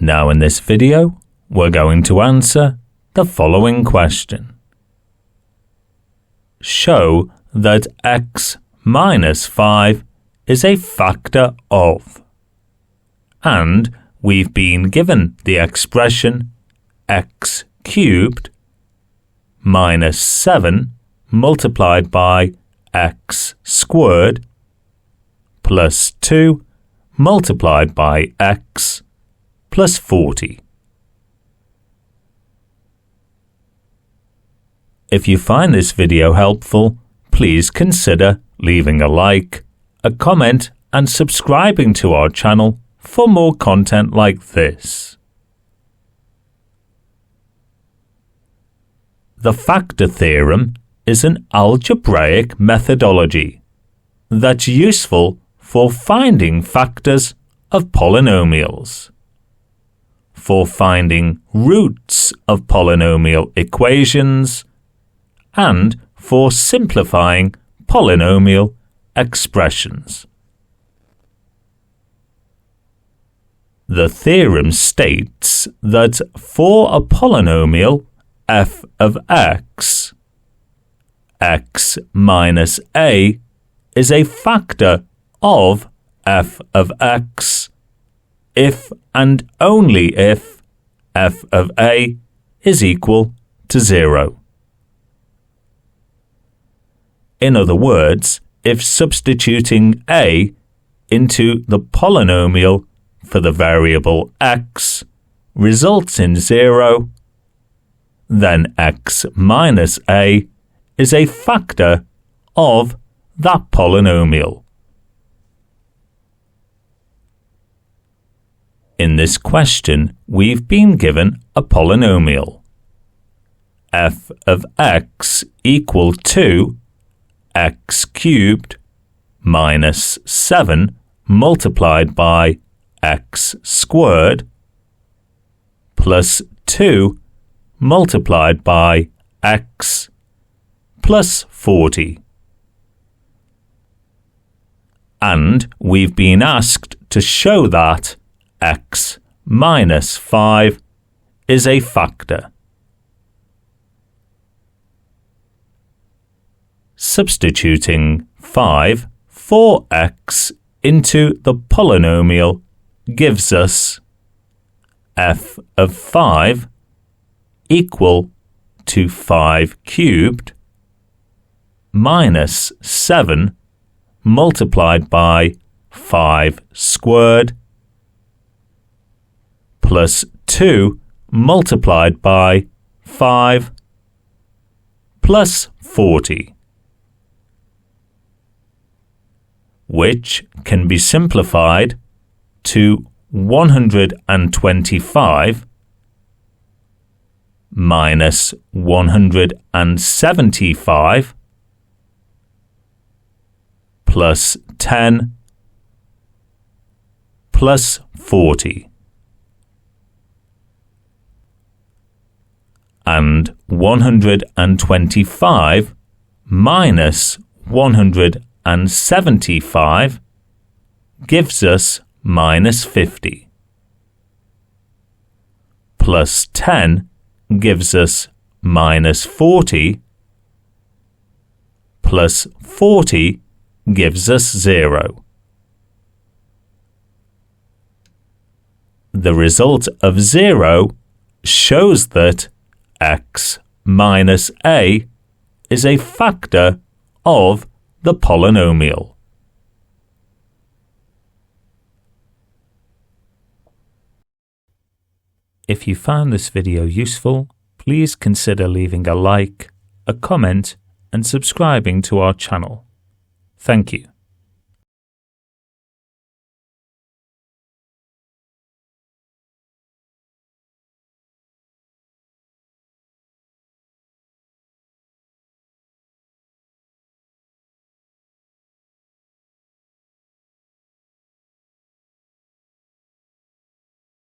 Now in this video, we're going to answer the following question. Show that x minus 5 is a factor of, and we've been given the expression x cubed minus 7 multiplied by x squared plus 2 multiplied by x plus 40. If you find this video helpful, please consider leaving a like, a comment and subscribing to our channel for more content like this. The factor theorem is an algebraic methodology that's useful for finding factors of polynomials, for finding roots of polynomial equations, and for simplifying polynomial expressions. The theorem states that for a polynomial f of x, x minus a is a factor of f of x if and only if f of a is equal to 0. In other words, if substituting a into the polynomial for the variable x results in 0, then x minus a is a factor of that polynomial. In this question, we've been given a polynomial, f of x equal to x cubed minus 7 multiplied by x squared plus 2 multiplied by x plus 40. And we've been asked to show that x minus 5 is a factor. Substituting 5 for x into the polynomial gives us f of 5 equal to 5 cubed minus 7 multiplied by 5 squared plus 2 multiplied by 5 plus 40, which can be simplified to 125 minus 175 plus 10 plus 40. And 125 minus 175 gives us minus 50. Plus 10 gives us minus 40. Plus 40 gives us 0. The result of 0 shows that x minus a is a factor of the polynomial. If you found this video useful, please consider leaving a like, a comment and subscribing to our channel. Thank you.